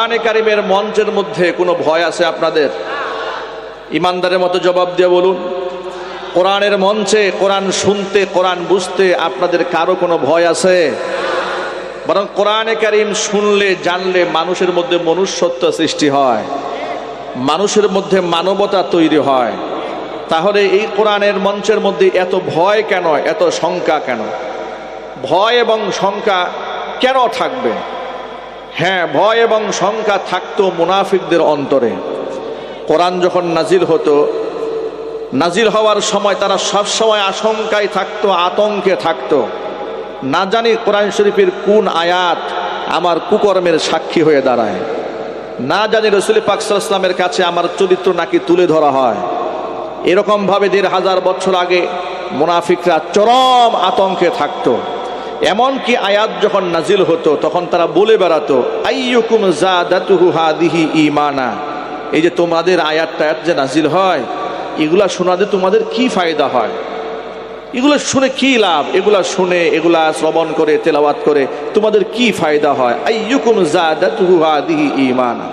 কোরআনে কারিমের মঞ্চের মধ্যে কোনো ভয় আছে আপনাদের? ইমানদারের মতো জবাব দিয়ে বলুন। কোরআনের মঞ্চে কোরআন শুনতে, কোরআন বুঝতে আপনাদের কারো কোনো ভয় আছে? বরং কোরআনে কারিম শুনলে, জানলে মানুষের মধ্যে মনুষ্যত্ব সৃষ্টি হয়, মানুষের মধ্যে মানবতা তৈরি হয়। তাহলে এই কোরআনের মঞ্চের মধ্যে এত ভয় কেন, এত শঙ্কা কেন? ভয় এবং শঙ্কা কেন থাকবে? হ্যাঁ, ভয় এবং শঙ্কা থাকতো মুনাফিকদের অন্তরে। কোরআন যখন নাজিল হতো, নাজিল হওয়ার সময় তারা সবসময় আশঙ্কায় থাকতো, আতঙ্কে থাকতো। না জানি কোরআন শরীফের কোন আয়াত আমার কুকর্মের সাক্ষী হয়ে দাঁড়ায়, না জানি রাসূল পাক সাল্লাল্লাহু আলাইহি ওয়াসাল্লামের কাছে আমার চরিত্র নাকি তুলে ধরা হয়। এরকমভাবে ১৫০০ বছর আগে মুনাফিকরা চরম আতঙ্কে থাকতো। এমনকি আয়াত যখন নাজিল হতো তখন তারা বলে বেড়াতো, আইয়ুকুম যাদাতুহু হাদিহি ঈমানা। এই যে তোমাদের আয়াতটা যে নাজিল হয়, এগুলা শোনাতে তোমাদের কি ফায়দা হয়? এগুলো শুনে কি লাভ? এগুলা শুনে, এগুলা শ্রবণ করে, তেলাওয়াত করে তোমাদের কি ফায়দা হয়? আইয়ুকুম যাদাতুহু হাদিহি ঈমানা।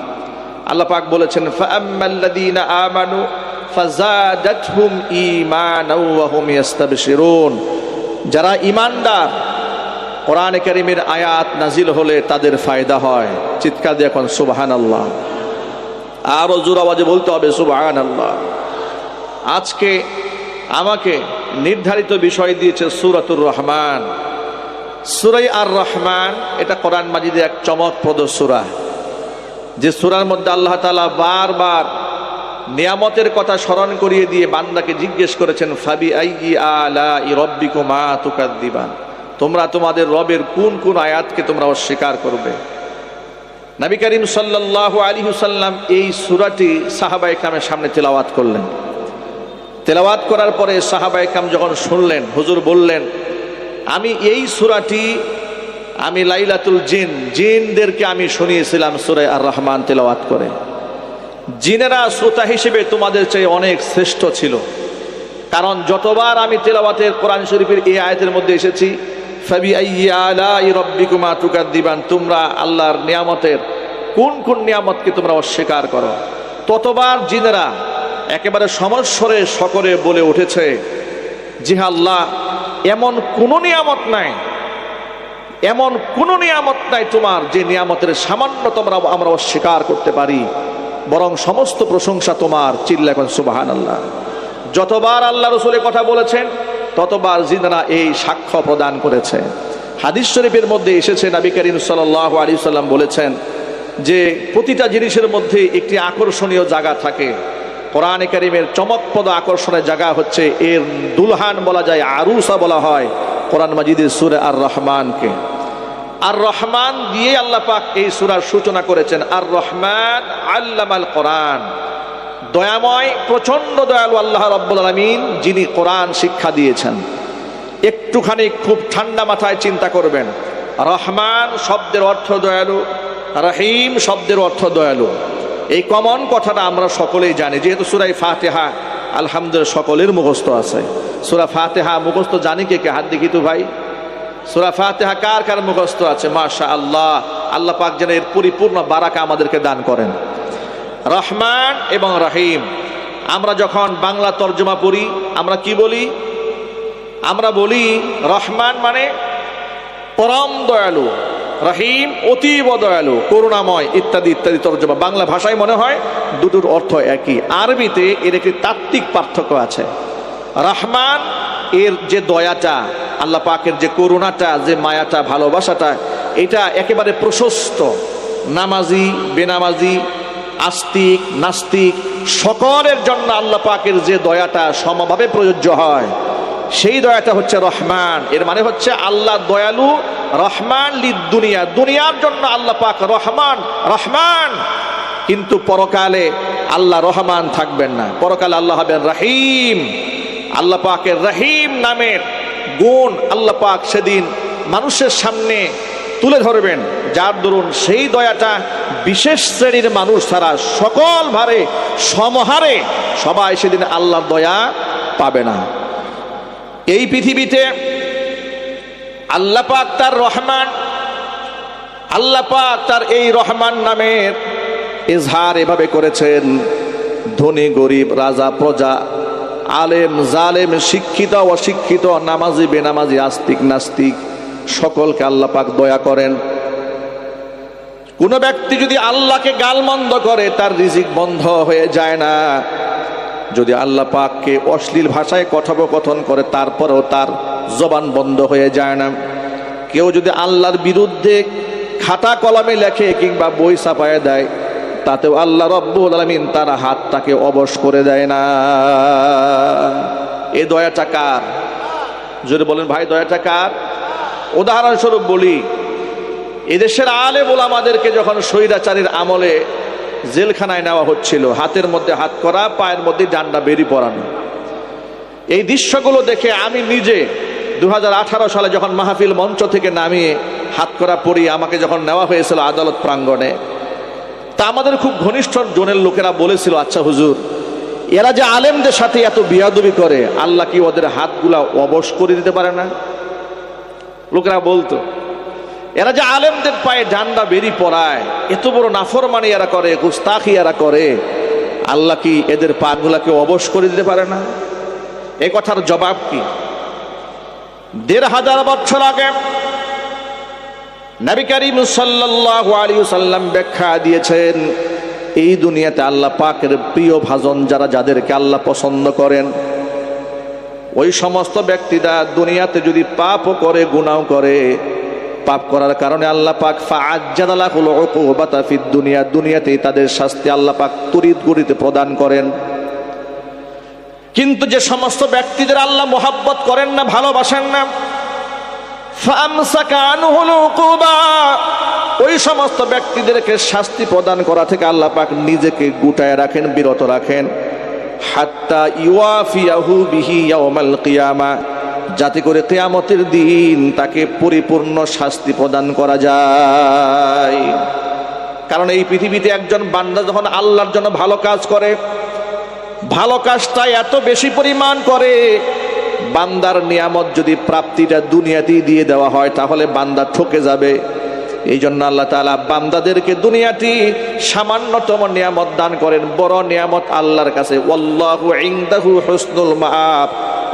আল্লাহ পাক বলেছেন, ফাআম্মাল্লাযীনা আমানু ফাযাদাতহুম ঈমানাও ওয়া হুম ইস্তাবশিরুন। যারা ঈমানদার, কোরআনে কারীমের আয়াত নাজিল হলে তাদের ফায়দা হয়। চিৎকার দিয়ে এখন সুবহানাল্লাহ, আরো জোর আওয়াজে বলতে হবে সুবহানাল্লাহ। আজকে আমাকে নির্ধারিত বিষয় দিয়েছে সূরাতুর রহমান। সূরা আর রহমান এটা কোরআন মাজিদের এক চমকপ্রদ সূরা, যে সূরার মধ্যে আল্লাহ তাআলা বারবার নিয়ামতের কথা স্মরণ করিয়ে দিয়ে বান্দাকে জিজ্ঞেস করেছেন, ফাবি আইয়ি আলাই রাব্বিকুমা তুকাদ্দিবান। তোমরা তোমাদের রবের কোন কোন আয়াতকে তোমরা অস্বীকার করবে? নবী করিম সাল্লাল্লাহু আলাইহি ওয়াসাল্লাম এই সূরাটি সাহাবায়ে কেরামের সামনে তেলাওয়াত করলেন। তেলাওয়াত করার পরে সাহাবায়ে কেরাম যখন শুনলেন, হুজুর বললেন, আমি এই সূরাটি আমি লাইলাতুল জিনদেরকে আমি শুনিয়েছিলাম সূরা আর রহমান তেলাওয়াত করে। জিনেরা শ্রোতা হিসেবে তোমাদের চেয়ে অনেক শ্রেষ্ঠ ছিল, কারণ যতবার আমি তেলাওয়াতের কোরআন শরীফের এই আয়াতের মধ্যে এসেছি, ফাবি আইয়ি আলাই রাব্বিকুমা তুকাদ্দিবান, তোমরা আল্লাহর নিয়ামতের কোন কোন নিয়ামতকে তোমরা অস্বীকার করো, ততবার জিনেরা একেবারে সমস্বরে সকলে বলে উঠেছে, জি আল্লাহ, এমন কোন নিয়ামত নাই, এমন কোন নিয়ামত নাই তোমার যে নিয়ামতের সামান্য আমরা অস্বীকার করতে পারি, বরং সমস্ত প্রশংসা তোমার। চিল্লা এখন সুবহানাল্লাহ। যতবার আল্লাহ রাসূলের কথা বলেছেন ততবার জিনেরা এই সাক্ষ্য প্রদান করেছে। হাদিস শরীফের মধ্যে এসেছে, নবী করিম সাল্লাল্লাহু আলাইহি ওয়াসাল্লাম বলেছেন যে প্রতিটা জিনিসের মধ্যে একটি আকর্ষণীয় জায়গা থাকে। কোরআনে কারীমের চমকপ্রদ আকর্ষণের জায়গা হচ্ছে, এর দুলহান বলা যায়, আরুসা বলা হয় কোরআন মাজিদের সূরা আর রহমানকে। আর রহমান দিয়ে আল্লাহ পাক এই সূরার সূচনা করেছেন। আর রহমান আল্লামাল কোরআন, দয়াময়, প্রচন্ড দয়ালু আল্লাহ রাব্বুল আলামিন, যিনি কোরআন শিক্ষা দিয়েছেন। একটুখানি খুব ঠান্ডা মাথায় চিন্তা করবেন, রহমান শব্দের অর্থ দয়ালু, রহিম শব্দের অর্থ দয়ালু। এই কমন কথাটা আমরা সকলেই জানি, যেহেতু সূরা ফাতিহা আলহামদুলিল্লাহ সকলের মুখস্থ আছে। সূরা ফাতিহা মুখস্থ জানি কে কে? হাত দেখি তো ভাই। সূরা ফাতিহা কার কার মুখস্থ আছে? মাশাআল্লাহ। আল্লাহ পাক যেন এর পরিপূর্ণ বারাকা আমাদেরকে দান করেন। রহমান এবং রহিম, আমরা যখন বাংলা তর্জমা পড়ি আমরা কি বলি? আমরা বলি রহমান মানে পরম দয়ালু, রহিম অতীব দয়ালু, করুণাময়, ইত্যাদি ইত্যাদি তর্জমা। বাংলা ভাষায় মনে হয় দুটোর অর্থ একই, আরবিতে এর একটি তাত্ত্বিক পার্থক্য আছে। রহমান এর যে দয়াটা, আল্লাহ পাকের যে করুণাটা, যে মায়াটা, ভালোবাসাটা, এটা একেবারে প্রশস্ত। নামাজি, বেনামাজি, আস্তিক, নাস্তিক সকলের জন্য আল্লাহ পাকের যে দয়াটা সমভাবে প্রযোজ্য হয়, সেই দয়াটা হচ্ছে রহমান। এর মানে হচ্ছে আল্লাহ দয়ালু, রহমান লিদ্দুনিয়া, দুনিয়ার জন্য আল্লাহ পাক রহমান রহমান। কিন্তু পরকালে আল্লাহ রহমান থাকবেন না, পরকালে আল্লাহ হবেন রহিম। আল্লাহ পাকের রহিম নামের গুণ আল্লাহ পাক সেদিন মানুষের সামনে তুলে ধরবেন, যার দরুন সেই দয়াটা বিশেষ শ্রেণীর মানুষ ছাড়া সকল ভারে সমহারে সবাই সেদিন আল্লাহর দয়া পাবে না। এই পৃথিবীতে আল্লাহ পাক তার রহমান আল্লাহ পাক তার এই রহমান নামের ইজহার এভাবে করেছেন, ধনী গরিব, রাজা প্রজা, আলেম জালেম, শিক্ষিত অশিক্ষিত, নামাজি বেনামাজি, আস্তিক নাস্তিক, সকলকে আল্লাহ পাক দয়া করেন। কোন ব্যক্তি যদি আল্লাহকে গালমন্দ করে তার রিজিক বন্ধ হয়ে যায় না। যদি আল্লাহ পাককে অশ্লীল ভাষায় কথোপকথন করে তারপরেও তার জবান বন্ধ হয়ে যায় না। কেউ যদি আল্লাহর বিরুদ্ধে খাতা কলমে লেখে কিংবা বই ছাপায় দেয়, তাতেও আল্লাহ রব্বুল আলামিন তার হাতটাকে অবশ করে দেয় না। এ দয়াটা কার? যদি বলেন ভাই দয়াটা কার? উদাহরণস্বরূপ বলি, এদেশের আলেম ওলামাদেরকে যখন স্বৈরাচারীর আমলে জেলখানায় নেওয়া হচ্ছিল, হাতের মধ্যে হাত করা, পায়ের মধ্যে ডান্ডা বেরি পরানো, এই দৃশ্যগুলো দেখে আমি নিজে 2018 সালে যখন মাহফিল মঞ্চ থেকে নামিয়ে হাত করা পড়ি আমাকে যখন নেওয়া হয়েছিল আদালত প্রাঙ্গণে, তা আমাদের খুব ঘনিষ্ঠ জনের লোকেরা বলেছিল, আচ্ছা হুজুর, এরা যে আলেমদের সাথে এত বিয়াদবি করে, আল্লাহ কি ওদের হাতগুলা অবশ করে দিতে পারে না? লোকেরা বলতো, এরা যে আলেমদের পায়ে ডান্ডা বেরি পরায়, এত বড় নাফরমানি এরা করে, গুস্তাখি এরা করে, আল্লাহ কি এদের পাগুলাকে অবশ করে দিতে পারে না? এই কথার জবাব কি? 1500 বছর আগে নবী করিম সাল্লাল্লাহু আলাইহি ওয়াসাল্লাম ব্যাখ্যা দিয়েছেন, এই দুনিয়াতে আল্লাহ পাকের প্রিয় ভাজন যারা, যাদেরকে আল্লাহ পছন্দ করেন, ওই সমস্ত ব্যক্তিরা দুনিয়াতে যদি পাপও করে, গুনাহও করে, পাপ করার কারণে আল্লাহ পাক ফাআজ্জালা লাহুল উকুবাতা ফিদ দুনিয়া, দুনিয়াতেই তাদের শাস্তি আল্লাহ পাক তড়িৎ গতিতে প্রদান করেন। কিন্তু যে সমস্ত ব্যক্তিদের আল্লাহ মোহাব্বত করেন না, ভালোবাসেন না, ফামসাকা আনহুল উকুবা, ওই সমস্ত ব্যক্তিদেরকে শাস্তি প্রদান করা থেকে আল্লাহ পাক নিজেকে গুটায় রাখেন, বিরত রাখেন, হাত্তা ইউয়াফিয়াহু বিহি ইয়াউমাল কিয়ামা, যাতে করে কিয়ামতের দিন তাকে পরিপূর্ণ শাস্তি প্রদান করা যায়। কারণ এই পৃথিবীতে একজন বান্দা যখন আল্লাহর জন্য ভালো কাজ করে, ভালো কাজটা এত বেশি পরিমাণ করে, বান্দার নিয়ামত যদি প্রাপ্তিটা দুনিয়াতেই দিয়ে দেওয়া হয় তাহলে বান্দা ঠকে যাবে। এই জন্য আল্লাহ তাআলা বান্দাদেরকে দুনিয়াটি সামান্যতম নিয়ামত দান করেন, বড় নিয়ামত আল্লাহর কাছে, ওয়াল্লাহু ইনদাহু হুসনুল মাআব,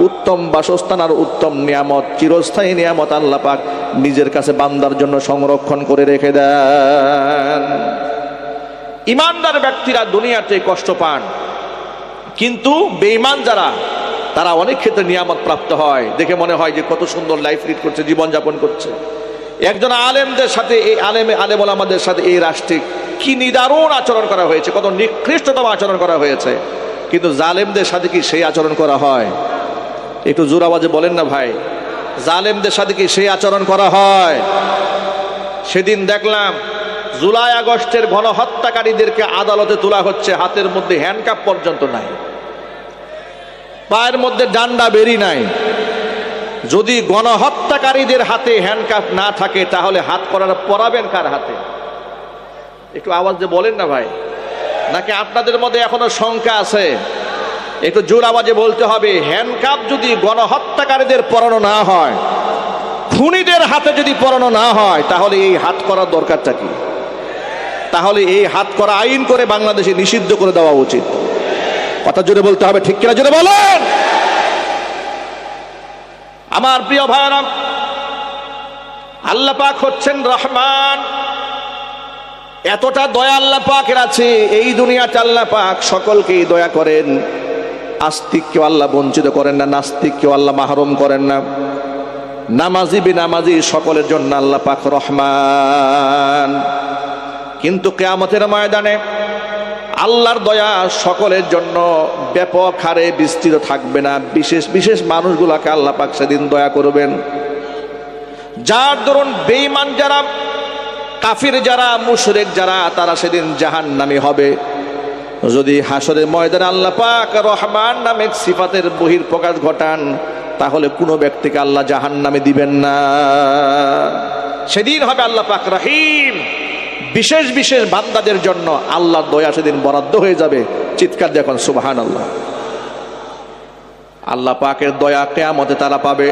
উত্তম বাসস্থান আর উত্তম নিয়ামত, চিরস্থায়ী নিয়ামত আল্লাহ পাক নিজের কাছে বান্দার জন্য সংরক্ষণ করে রেখে দেন। ইমানদার ব্যক্তিরা দুনিয়াতে কষ্ট পান, কিন্তু বেঈমান যারা, তারা অনেক ক্ষেত্রে নিয়ামত প্রাপ্ত হয়, দেখে মনে হয় যে কত সুন্দর লাইফ লিড করছে, জীবনযাপন করছে। একজন আলেমদের সাথে, এই আলেম ওলামাদের সাথে এই রাষ্ট্রে কি নিদারুণ আচরণ করা হয়েছে, কত নিকৃষ্টতম আচরণ করা হয়েছে, কিন্তু জালেমদের সাথে কি সেই আচরণ করা হয়? একটু জোর আওয়াজে বলেন না ভাই, জালেমদের সাথে কি সেই আচরণ করা হয়? সেদিন দেখলাম জুলাই আগস্টের গণহত্যাকারীদেরকে আদালতে তোলা হচ্ছে, হাতের মধ্যে হ্যান্ডকাপ পর্যন্ত নাই, পায়ের মধ্যে ডান্ডা বেরি নাই। যদি গণহত্যাকারীদের হাতে হ্যান্ডকাপ না থাকে তাহলে হাত পরাবেন কার হাতে? একটু আওয়াজ দিয়ে বলেন না ভাই, নাকি আপনাদের মধ্যে এখনো শঙ্কা আছে? একটু জোর আওয়াজে বলতে হবে। হ্যান্ডকাপ যদি গণহত্যাকারীদের পরানো না হয়, খুনিদের হাতে যদি পরানো না হয়, তাহলে এই হাত করার দরকারটা কি? তাহলে এই হাত করা আইন করে বাংলাদেশে নিষিদ্ধ করে দেওয়া উচিত। কথা জোরে বলতে হবে, ঠিক কিনা জোরে বলেন। আমার প্রিয় ভাইরা, আল্লাহ পাক হচ্ছেন রহমান, এতটা দয়া আল্লাহ পাকের আছে। এই দুনিয়াতে আল্লাহ পাক সকলকেই দয়া করেন, আস্তিককেও আল্লাহ বঞ্চিত করেন না, নাস্তিককেও আল্লাহ মাহরুম করেন না, নামাজি বেনামাজি সকলের জন্য আল্লাহ পাক রহমান। কিন্তু কিয়ামতের ময়দানে আল্লাহর দয়া সকলের জন্য ব্যাপক হারে বিস্তৃত থাকবে না, বিশেষ বিশেষ মানুষগুলোকে আল্লাহ পাক সেদিন দয়া করবেন। যার দরুন বেঈমান যারা, কাফির যারা, মুশরিক যারা, তারা সেদিন জাহান্নামী হবে। যদি হাসরের ময়দানে আল্লাহ পাক রহমান নামে সিফাতের বহিঃপ্রকাশ ঘটান, তাহলে কোনো ব্যক্তিকে আল্লাহ জাহান্নামে দিবেন না। সেদিন হবে আল্লাহ পাক রহিম, বিশেষ বিশেষ বান্দাদের জন্য আল্লাহর দয়া সেদিন বরাদ্দ হয়ে যাবে। চিৎকার দেখুন সুবহানাল্লাহ। আল্লাহ পাকের দয়া কিয়ামতে তারা পাবে।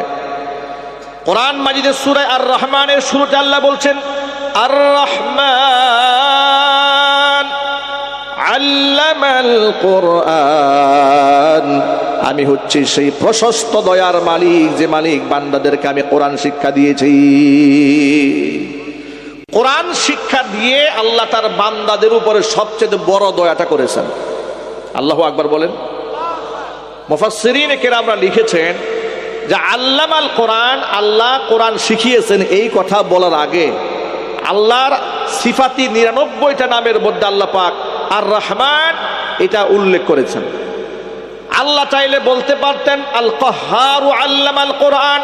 কোরআন মাজিদের সূরা আর রহমানের শুরুতে আল্লাহ বলছেন, আর রহমান আল্লামাল কোরআন, আমি হচ্ছি সেই প্রশস্ত দয়ার মালিক, যে মালিক বান্দাদেরকে আমি কোরআন শিক্ষা দিয়েছি। কোরআন শিক্ষা দিয়ে আল্লাহ তার বান্দাদের উপরে সবচেয়ে বড় দয়াটা করেছেন। আল্লাহু আকবার বলেন। মুফাসসিরিনে কেরামরা লিখেছেন যে আল্লামাল কোরআন, আল্লাহ কোরআন শিখিয়েছেন, এই কথা বলার আগে আল্লাহর সিফাতি 99টা নামের মধ্যে আল্লাহ পাক আর রহমান এটা উল্লেখ করেছেন। আল্লাহ চাইলে বলতে পারতেন আল কাহ্হারু আল্লামাল কোরআন,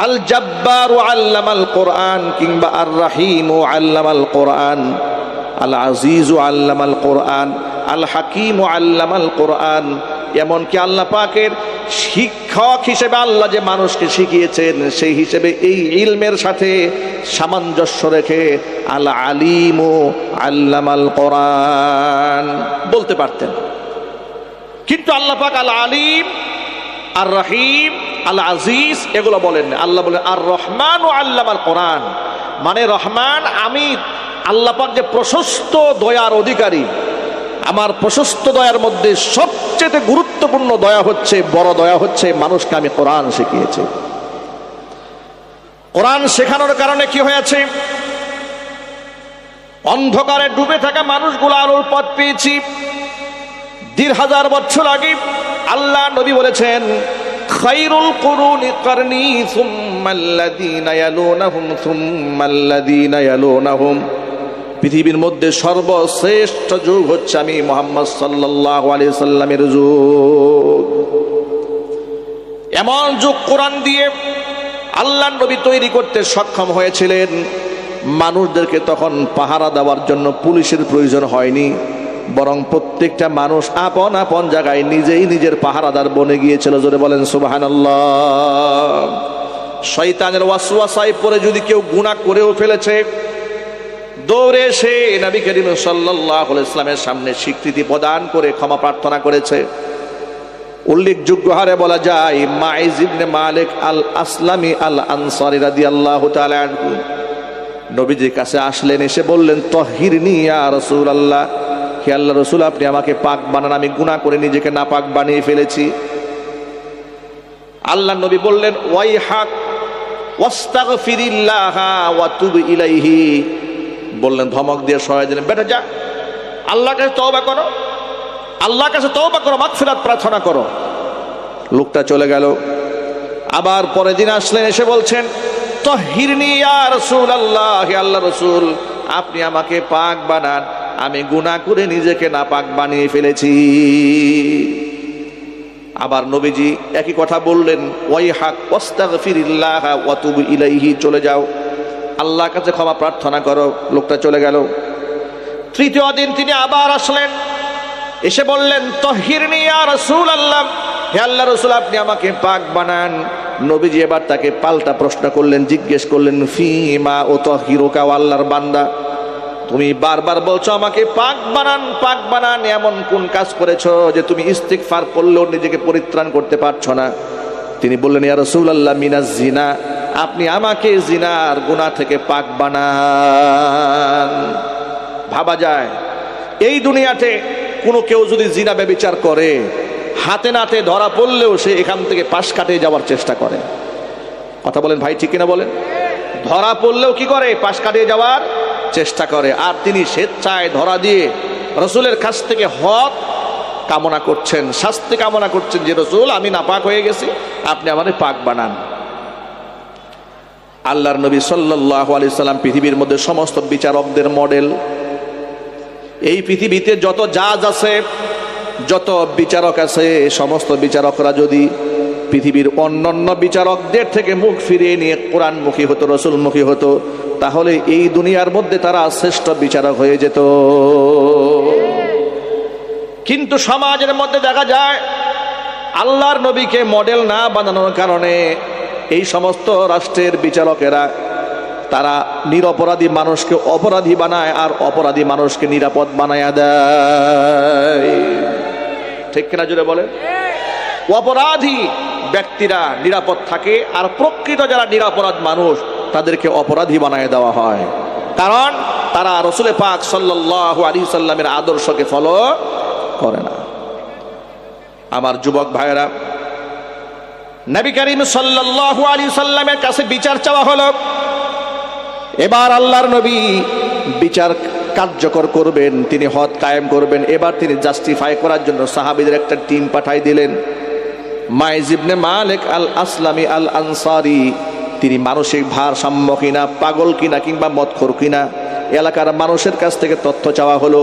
আল জাব্বারু আল্লামাল কোরআন, কিংবা আর রাহিমু আল্লামাল কোরআন, আল আজিজু আল্লামাল কোরআন, আল হাকিমু আল্লামাল কোরআন। এমনকি আল্লাহ পাকের শিক্ষক হিসেবে আল্লাহ যে মানুষকে শিখিয়েছেন, সেই হিসেবে এই ইলমের সাথে সামঞ্জস্য রেখে আল আলিমু আল্লামাল কোরআন বলতে পারতেন। কিন্তু আল্লাহ পাক আল আলিম, আর রহিম, আল আজিজ এগুলো বলেন না। আল্লাহ বলেন আর রহমান ও আল্লামাল কোরআন, মানে রহমান আমি আল্লাহ পাক যে প্রশস্ত দয়ার অধিকারী, আমার প্রশস্ত দয়ার মধ্যে সবচেয়ে গুরুত্বপূর্ণ দয়া হচ্ছে, বড় দয়া হচ্ছে মানুষকে আমি কোরআন শিখিয়েছি। কোরআন শেখানোর কারণে কি হয়েছে? অন্ধকারে ডুবে থাকা মানুষগুলো আলোর পথ পেয়েছি। ১,৫০০ বছর আগে আল্লাহ নবী বলেছেন খায়রুল কুরুনি করনি সুম্মাল্লাযীনা ইয়ালুনাহুম সুম্মাল্লাযীনা ইয়ালুনাহুম, পৃথিবীর মধ্যে সর্বশ্রেষ্ঠ যুগ হচ্ছে আমি মুহাম্মদ সাল্লাল্লাহু আলাইহি সাল্লামের যুগ। এমন যুগ কোরআন দিয়ে আল্লাহ নবী তৈরি করতে সক্ষম হয়েছিলেন। মানুষদেরকে তখন পাহারা দেওয়ার জন্য পুলিশের প্রয়োজন হয়নি, বরং প্রত্যেকটা মানুষ আপন আপন জায়গায় নিজেই নিজের পাহারাদার বনে গিয়েছিল। জোরে বলেন সুবহানাল্লাহ। শয়তানের ওয়াসওয়াসায় পড়ে যদি কেউ গুনাহ করেও ফেলেছে, দৌড়ে এসে নবী করিম সাল্লাল্লাহু আলাইহি ওয়াসাল্লামের সামনে স্বীকৃতি প্রদান করে ক্ষমা প্রার্থনা করেছে। উল্লেখযোগ্য হারে বলা যায় মাইজ ইবনে মালিক আল আসলামি আল আনসারী রাদিয়াল্লাহু তাআলা আনহু নবীজির কাছে আসলেন, এসে বললেন তাহিরনি ইয়া রাসূলুল্লাহ, হে আল্লাহর রাসূল আপনি আমাকে পাক বানান, আমি গুনাহ করে নিজেকে নাপাক বানিয়ে ফেলেছি। আল্লাহর নবী বললেন ওয়াইহাক ওয়াস্তাগফিরিল্লাহ ওয়া তুব ইলাইহি, বললেন ধমক দিয়ে সহায় দিলেন, বেটা যা আল্লাহর কাছে তওবা করো, আল্লাহর কাছে তওবা করো, মাগফিরাত প্রার্থনা করো। লোকটা চলে গেল। আবার পরের দিন আসলেন, এসে বলছেন তাহিরনি ইয়া রাসূলুল্লাহ, হে আল্লাহর রাসূল আপনি আমাকে পাক বানান, আমি গুনাহ করে নিজেকে নাপাক বানিয়ে ফেলেছি। আবার নবীজি একই কথা বললেন ওয়াইহাক ওয়াস্তাগফিরিল্লাহ ওয়া তুব ইলাইহি, চলে যাও আল্লাহর কাছে ক্ষমা প্রার্থনা করো। লোকটা চলে গেল। তৃতীয় দিন তিনি আবার আসলেন, এসে বললেন তাহিরনি ইয়া রাসূলুল্লাহ, হে আল্লাহর রাসূল আপনি আমাকে পাক বানান। নবীজি এবার তাকে পাল্টা প্রশ্ন করলেন, জিজ্ঞেস করলেন ফিমা উতাহিরুকা, আল্লাহর বান্দা তুমি বারবার বলছো আমাকে পাক বানান পাক বানান, এমন কোন কাজ করেছো যে তুমি ইস্তিগফার করলেও নিজেকে পরিত্রাণ করতে পারছো না? তিনি বললেন ইয়া রাসূলুল্লাহ মিনাজ জিনা, আপনি আমাকে জিনার গুনাহ থেকে পাক বানান। ভাবা যায় এই দুনিয়াতে কোনো কেউ যদি জিনা ব্যভিচার করে, হাতে নাতে ধরা পড়লেও সে এখান থেকে পাশ কাটিয়ে যাওয়ার চেষ্টা করে। কথা বলেন ভাই, ঠিক কিনা বলেন? ধরা পড়লেও কি করে? পাশ কাটিয়ে যাওয়ার চেষ্টা করে। আর তিনি স্বেচ্ছায় ধরা দিয়ে রসুলের কাছ থেকে হক কামনা করছেন, শাস্তি কামনা করছেন যে রসুল আমি নাপাক হয়ে গেছি, আপনি আমাদের পাক বানান। আল্লাহর নবী সাল্লাল্লাহু আলাইহি সাল্লাম পৃথিবীর মধ্যে সমস্ত বিচারকদের মডেল। এই পৃথিবীতে যত জাজ আছে, যত বিচারক আছে, সমস্ত বিচারকরা যদি পৃথিবীর অন্যান্য বিচারকদের থেকে মুখ ফিরিয়ে নিয়ে কোরআনমুখী হতো, রসুলমুখী হতো, তাহলে এই দুনিয়ার মধ্যে তারা শ্রেষ্ঠ বিচারক হয়ে যেত। কিন্তু সমাজের মধ্যে দেখা যায় আল্লাহর নবীকে মডেল না বানানোর কারণে এই সমস্ত রাষ্ট্রের বিচারকেরা তারা নিরপরাধী মানুষকে অপরাধী বানায় আর অপরাধী মানুষকে নিরাপদ বানায়া দেয়। ঠিক কিনা জুড়ে বলে? অপরাধী ব্যক্তিরা নিরাপদ থাকে আর প্রকৃত যারা নিরাপরাধ মানুষ তাদেরকে অপরাধী বানায় দেওয়া হয়, কারণ তারা রাসূল পাক সাল্লাল্লাহু আলাইহি সাল্লামের আদর্শকে ফলো করে না। আমার যুবক ভাইরা, নবী করিম সাল্লাল্লাহু আলাইহি সাল্লামের কাছে বিচার চাওয়া হলো। এবার আল্লাহর নবী বিচার কার্যকর করবেন, তিনি হদ কায়েম করবেন। এবার তিনি জাস্টিফাই করার জন্য সাহাবীদের একটা টিম পাঠাই দিলেন। মাইজ ইবনে মালিক আল আসলামি আল আনসারি, তিনি মানসিক ভারসাম্য কিনা, পাগল কিনা, কিংবা মদখোর কিনা, এলাকার মানুষের কাছ থেকে তথ্য চাওয়া হলো।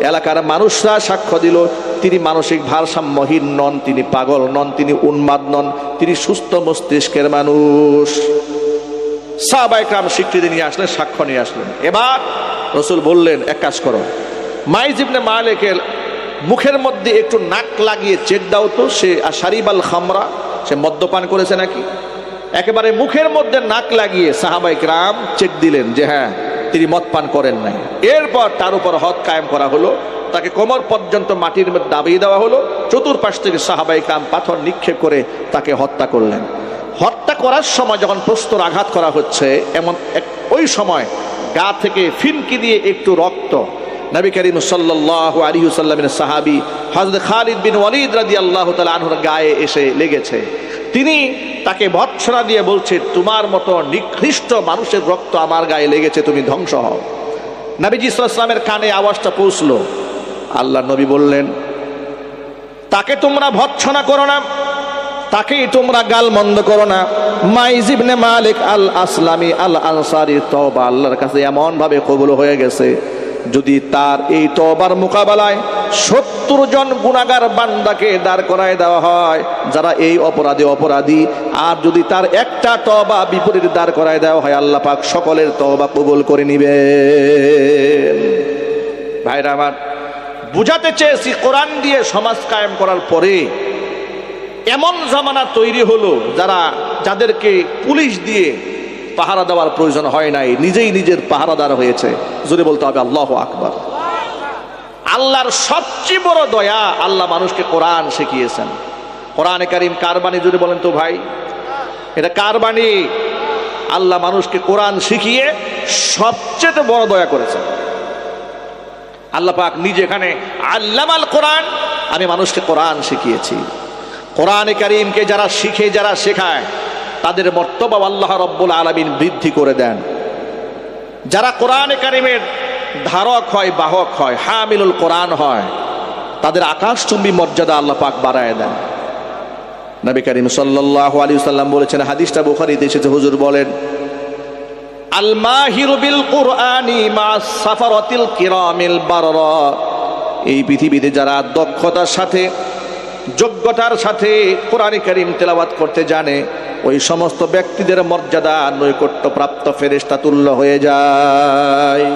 এলাকার মানুষরা সাক্ষ্য দিল তিনি মানসিক ভারসাম্যহীন নন, তিনি পাগল নন, তিনি উন্মাদ নন, তিনি সুস্থ মস্তিষ্কের মানুষ। সাহাবায়ে কেরাম স্বীকৃতি নিয়ে আসলেন, সাক্ষ্য নিয়ে আসলেন। এবার রাসূল বললেন, এক কাজ করো, মাইজ ইবনে মালিকের মুখের মধ্যে একটু নাক লাগিয়ে চেক দাও তো, সে শারিবাল খামরা, সে মদ্যপান করেছে নাকি। একেবারে মুখের মধ্যে নাক লাগিয়ে সাহাবায়ে কেরাম চেক দিলেন যে হ্যাঁ, তিনি মদ পান করেন নাই। এরপর তার উপর হদ কায়েম করা হলো, তাকে কোমর পর্যন্ত মাটির মধ্যে দাবিয়ে দেওয়া হলো। চতুর্পাশ থেকে সাহাবায়ে কেরাম পাথর নিক্ষেপ করে তাকে হত্যা করলেন। হত্যা করার সময় যখন প্রস্তর আঘাত করা হচ্ছে, এমন ওই সময় গা থেকে ফিনকি দিয়ে একটু রক্ত নবী করিম সাল্লাল্লাহু আলাইহি ওয়াসাল্লামের সাহাবী হযরত খালিদ বিন ওয়ালিদ রাদিয়াল্লাহু তাআলা আনহুর গায়ে এসে লেগেছে। তিনি তাকে ভৎসনা দিয়ে বলছে, তোমার মতো নিকৃষ্ট মানুষের রক্ত আমার গায়ে লেগেছে, তুমি ধ্বংস হও। নবীজি সাল্লাল্লাহু আলাইহি ওয়াসাল্লামের কানে আওয়াজটা পৌঁছলো। আল্লাহ নবী বললেন, তাকে তোমরা ভৎসনা করো না, তাকেই তোমরা গালমন্দ করো না। মাইজ ইবনে মালিক আল আসলামি আল আনসারী তওবা আল্লাহর কাছে এমন ভাবে কবুল হয়ে গেছে, যদি তার এই তওবার মোকাবেলায় 70 জন গুনাহগার বান্দাকে দাঁড় করায় দেওয়া হয় যারা এই অপরাধী, আর যদি তার একটা তওবা বিপরীত দাঁড় করায় দেওয়া হয়, আল্লাহ পাক সকলের তওবা কবুল করে নিবেন। ভাইরা আমার, বুঝাতে চেয়েছি কোরআন দিয়ে সমাজ কায়েম করার পরে এমন জামানা তৈরি হলো যাদেরকে পুলিশ দিয়ে পাহারা দেওয়ার প্রয়োজন হয় নাই, নিজেই নিজের পাহারাদার হয়েছে। জোরে বলতে হবে আল্লাহু আকবার। আল্লাহর সবচেয়ে বড় দয়া, আল্লাহ মানুষকে কোরআন শিখিয়েছেন। কোরআনে কারীম কার বাণী? জোরে বলেন তো ভাই, এটা কার বাণী? আল্লাহ মানুষকে কোরআন শিখিয়ে সবচেয়ে বড় দয়া করেছেন। আল্লাহ পাক নিজে এখানে আল্লামাল কোরআন, আমি মানুষকে কোরআন শিখিয়েছি। কোরআনে কারীমকে যারা শিখে, যারা শেখায়, তাদের মর্তবা আল্লাহ রব্বুল আলামিন বৃদ্ধি করে দেন। যারা কোরআনে কারীমের ধারক হয়, বাহক হয়, হামিলুল কোরআন হয়, তাদের আকাশচুম্বী মর্যাদা আল্লাহ পাক বাড়ায় দেন। নবী করিম সাল্লাল্লাহু আলাইহি ওয়াসাল্লাম বলেছেন, হাদিসটা বুখারীতে এসেছে, হুজুর বলেন, আল মাহিরু বিল কুরআনি মা সাফারাতিল কিরামিল বাররা, এই পৃথিবীতে যারা দক্ষতার সাথে, যোগ্যতার সাথে কোরআনে কারীম তেলাওয়াত করতে জানে, ওই সমস্ত ব্যক্তিদের মর্যাদা নৈকট্যপ্রাপ্ত ফেরেশতা তুল্য হয়ে যায়।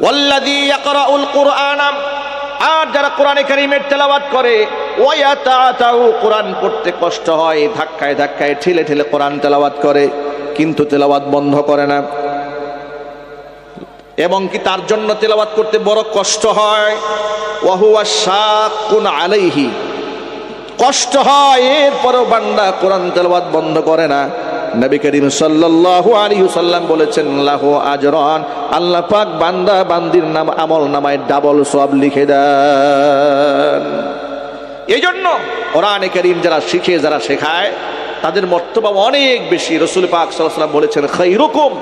ওয়াল্লাযী ইয়াকরাউল কুরআন, আর যারা কোরআনে কারীমের তেলাওয়াত করে, ওয়ায়াতাতাউ, কোরআন পড়তে কষ্ট হয়, ধাক্কায় ধাক্কায় ঠেলে ঠেলে কোরআন তেলাওয়াত করে, কিন্তু তেলাওয়াত বন্ধ করে না, এবং কি তার জন্য তেলাওয়াত করতে বড় কষ্ট হয়। ওয়া হুয়া শাকুন আলাইহি, কষ্ট হয়, এরপরও বান্দা কোরআন তেলাওয়াত বন্ধ করে না। নবী করিম সাল্লাল্লাহু আলাইহি ওয়াসাল্লাম বলেছেন, লাহু আজরান, আল্লাহ পাক বান্দা বান্দির নাম আমল নামায় ডাবল সওয়াব লিখে দেন। এই জন্য কোরআনে কারীম যারা শিখে, যারা শেখায়, তাদের মর্তবা অনেক বেশি। রাসূল পাক সাল্লাল্লাহু আলাইহি ওয়াসাল্লাম বলেছেন, খায়রুকুম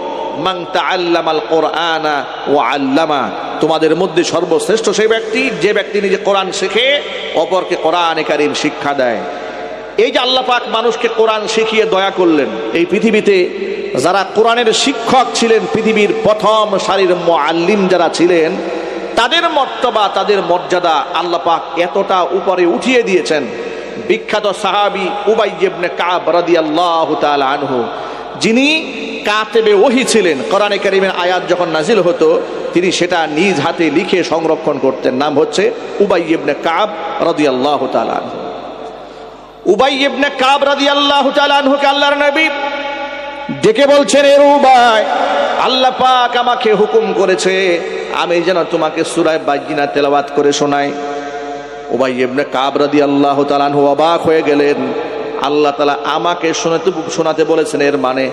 মান তাআল্লামাল কুরআনা ওয়া আল্লামা, তোমাদের মধ্যে সর্বশ্রেষ্ঠ সেই ব্যক্তি যে ব্যক্তি নিজে কোরআন শেখে, অপরকে কোরআনে কারীম শিক্ষা দেয়। এই যে আল্লাহ পাক মানুষকে কোরআন শিখিয়ে দয়া করলেন, এই পৃথিবীতে যারা কোরআনের শিক্ষক ছিলেন, পৃথিবীর প্রথম সারির মুআল্লিম যারা ছিলেন, তাদের মর্তবা, তাদের মর্যাদা আল্লাহ পাক এতটা উপরে উঠিয়ে দিয়েছেন। বিখ্যাত সাহাবী উবাই ইবনে কাব রাদিয়াল্লাহু তাআলা আনহু, যিনি কাতেবে ওহী ছিলেন, কোরআনে কারীমের আয়াত যখন নাজিল হতো তিনি সেটা নিজ হাতে লিখে সংরক্ষণ করতেন। নাম হচ্ছে উবাই ইবনে কাব রাদিয়াল্লাহু তাআলা আনহু। উবাই ইবনে কাব রাদিয়াল্লাহু তাআলা আনহুকে আল্লাহর নবী ডেকে বলছেন, এ উবাই, আল্লাহ পাক আমাকে হুকুম করেছে আমি যেন তোমাকে সূরা বায়িনা তেলাওয়াত করে শোনাই। উবাই ইবনে কাব রাদিয়াল্লাহু তাআলা আনহু অবাক হয়ে গেলেন। আল্লাহ তাআলা আমাকে শোনাতে বলেছেন। এর মানে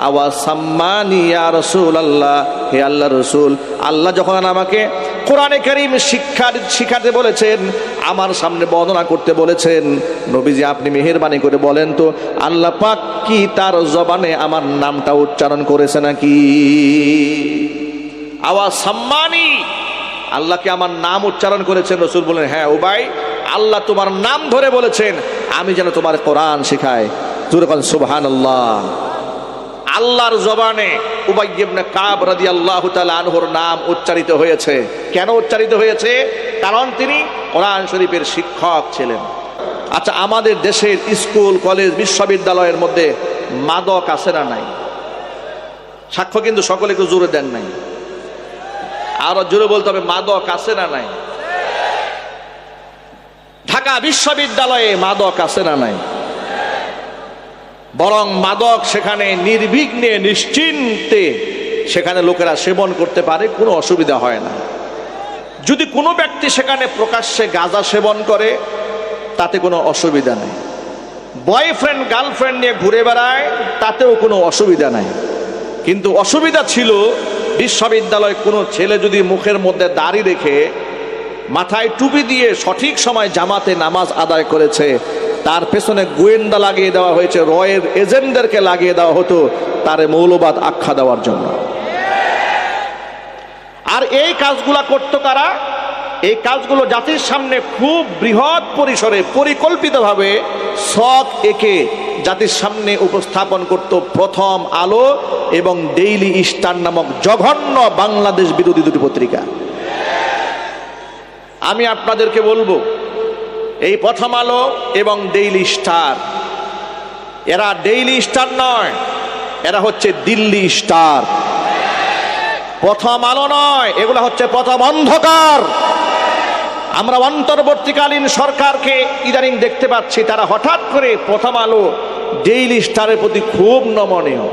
আওয়া সাম্মানি ইয়া রাসূলুল্লাহ, হে আল্লাহ রসুল, আল্লাহ যখন আমাকে কোরআনে কারীম শিখাতে বলেছেন, আমার সামনে বর্ণনা করতে বলেছেন, নবীজি আপনি মেহেরবানি করে বলেন তো আল্লাহ পাক কি তার জবানে আমার নামটা উচ্চারণ করেছে নাকি? আওয়া সাম্মানি, আল্লাহকে আমার নাম উচ্চারণ করেছেন? রাসূল বলেন, হ্যাঁ উবাই, আল্লাহ তোমার নাম ধরে বলেছেন আমি যেন তোমার কোরআন শেখাই। সুবহানাল্লাহ। আল্লাহর জবানে উবাই ইবনে কাব রাদিয়াল্লাহু তাআলা আনহুর নাম উচ্চারিত হয়েছে। কেন উচ্চারিত হয়েছে? কারণ তিনি কোরআন শরীফের শিক্ষক ছিলেন। আচ্ছা, আমাদের দেশের স্কুল কলেজ বিশ্ববিদ্যালয়ের মধ্যে মাদক আছে না নাই? সাক্ষ্য কিন্তু সকলে একটু জোরে দেন নাই, আরো জোরে বলতে হবে, মাদক আছে না নাই? ঢাকা বিশ্ববিদ্যালয়ে মাদক আছে না নাই? বরং মাদক সেখানে নির্বিঘ্নে নিশ্চিন্তে সেখানে লোকেরা সেবন করতে পারে, কোনো অসুবিধা হয় না। যদি কোনো ব্যক্তি সেখানে প্রকাশ্যে গাঁজা সেবন করে তাতে কোনো অসুবিধা নেই। বয়ফ্রেন্ড গার্লফ্রেন্ড নিয়ে ঘুরে বেড়ায় তাতেও কোনো অসুবিধা নাই। কিন্তু অসুবিধা ছিল বিশ্ববিদ্যালয়ে কোনো ছেলে যদি মুখের মধ্যে দাড়ি রেখে মাথায় টুপি দিয়ে সঠিক সময় জামাতে নামাজ আদায় করেছে, তার পেছনে গোয়েন্দা লাগিয়ে দেওয়া হয়েছে, রয়ের এজেন্টদেরকে লাগিয়ে দেওয়া হতো তারে মৌলবাদ আখ্যা দেওয়ার জন্য। আর এই কাজগুলা করতো কারা? এই কাজগুলো জাতির সামনে খুব বৃহৎ পরিসরে পরিকল্পিতভাবে শখ একে জাতির সামনে উপস্থাপন করত প্রথম আলো এবং ডেইলি স্টার নামক জঘন্য বাংলাদেশ বিরোধী দুটি পত্রিকা। আমি আপনাদেরকে বলবো, এই প্রথম আলো এবং ডেইলি স্টার, এরা ডেইলি স্টার নয়, এরা হচ্ছে দিল্লি স্টার। প্রথম আলো নয়, এগুলা হচ্ছে প্রথম অন্ধকার। আমরা অন্তর্বর্তীকালীন সরকারকে ইদানিং দেখতে পাচ্ছি তারা হঠাৎ করে প্রথম আলো ডেইলি স্টারের প্রতি খুব নমনীয়।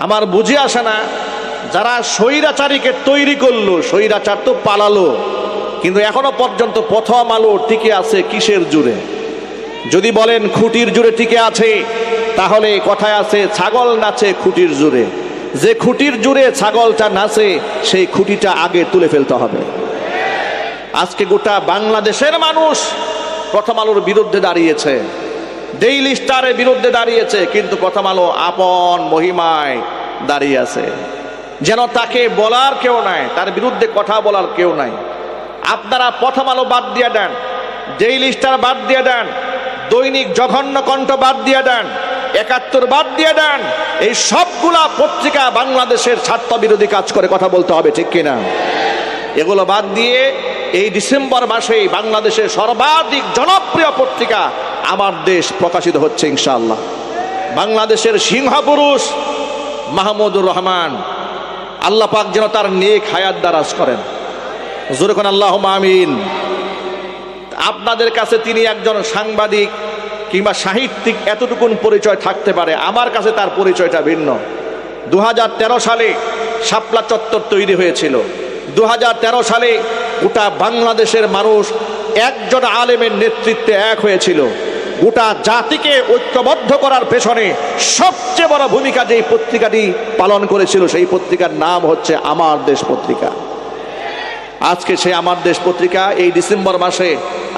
আমার বুঝে আসে না, যারা স্বৈরাচারীকে তৈরি করলো, স্বৈরাচার তো পালালো, কিন্তু এখনো পর্যন্ত প্রথম আলো টিকে আছে কিসের জুড়ে? যদি বলেন খুঁটির জুড়ে টিকে আছে, তাহলে কথায় আছে ছাগল নাচে খুঁটির জুড়ে। যে খুঁটির জুড়ে ছাগলটা নাচে সেই খুঁটিটা আগে তুলে ফেলতে হবে। আজকে গোটা বাংলাদেশের মানুষ প্রথম আলোর বিরুদ্ধে দাঁড়িয়েছে, ডেইলি স্টারের বিরুদ্ধে দাঁড়িয়েছে, কিন্তু প্রথম আলো আপন মহিমায় দাঁড়িয়ে আছে, যেন তাকে বলার কেউ নাই, তার বিরুদ্ধে কথা বলার কেউ নাই। আপনারা প্রথম আলো বাদ দিয়ে দেন, ডেইলি স্টার বাদ দিয়ে দেন, দৈনিক জঘন্য কণ্ঠ বাদ দিয়ে দেন, ৭১ বাদ দিয়ে দেন, এই সবগুলা পত্রিকা বাংলাদেশের স্বার্থ বিরোধী কাজ করে, কথা বলতে হবে ঠিক কিনা? এগুলো বাদ দিয়ে এই ডিসেম্বর মাসেই বাংলাদেশের সর্বাধিক জনপ্রিয় পত্রিকা আমার দেশ প্রকাশিত হচ্ছে ইনশাআল্লাহ। বাংলাদেশের সিংহপুরুষ মাহমুদুর রহমান, আল্লাহ পাক যেন তার নেক হায়াত দারাজ করেন, জোরে কোন আল্লাহুম্মা আমিন। আপনাদের কাছে তিনি একজন সাংবাদিক কিংবা সাহিত্যিক এতটুকুন পরিচয় থাকতে পারে, আমার কাছে তার পরিচয়টা ভিন্ন। 2013 সালে শাপলা চত্বর তৈরি হয়েছিল। 2013 সালে গোটা বাংলাদেশের মানুষ একজন আলেমের নেতৃত্বে এক হয়েছিল। গোটা জাতিকে ঐক্যবদ্ধ করার পেছনে সবচেয়ে বড় ভূমিকা যেই পত্রিকাটি পালন করেছিল, সেই পত্রিকার নাম হচ্ছে আমার দেশ পত্রিকা। আজকে সেই আমার দেশ পত্রিকা এই ডিসেম্বর মাসে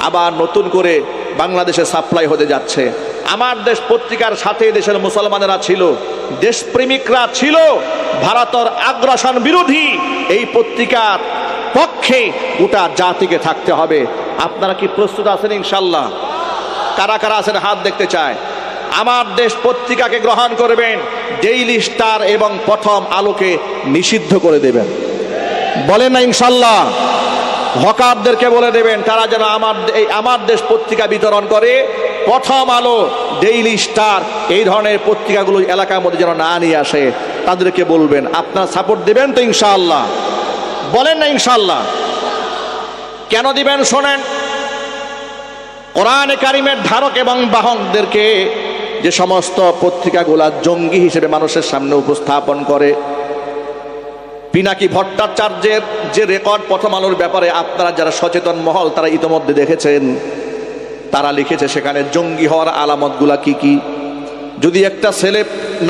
আবার নতুন করে বাংলাদেশে সাপ্লাই হতে যাচ্ছে। আমার দেশ পত্রিকার সাথে দেশের মুসলমানেরা ছিল, দেশপ্রেমিকরা ছিল, ভারতের আগ্রাসন বিরোধী এই পত্রিকার পক্ষে গোটা জাতিকে থাকতে হবে। আপনারা কি প্রস্তুত আছেন ইনশাল্লাহ? কারা কারা আছেন হাত দেখতে চায়। আমার দেশ পত্রিকাকে গ্রহণ করবেন, ডেইলি স্টার এবং প্রথম আলোকে নিষিদ্ধ করে দেবেন, বলেন না ইনশাল্লাহ? হকারদেরকে বলে দেবেন তারা যেন আমার দেশ পত্রিকা বিতরণ করে, প্রথম আলো, ডেইলি স্টার এই ধরনের পত্রিকাগুলো এলাকার মধ্যে যেন না নিয়ে আসে, তাদেরকে বলবেন। আপনারা সাপোর্ট দেবেন তো ইনশাআল্লাহ? বলেন না ইনশাআল্লাহ? কেন দিবেন শোনেন। কোরআনে কারিমের ধারক এবং বাহকদেরকে যে সমস্ত পত্রিকাগুলা জঙ্গি হিসেবে মানুষের সামনে উপস্থাপন করে, পিনাকি ভট্টাচার্যের যে রেকর্ড প্রথম আলোর ব্যাপারে আপনারা যারা সচেতন মহল তারা ইতোমধ্যে দেখেছেন, তারা লিখেছে সেখানে জঙ্গি হওয়ার আলামতগুলা কি কি। যদি একটা ছেলে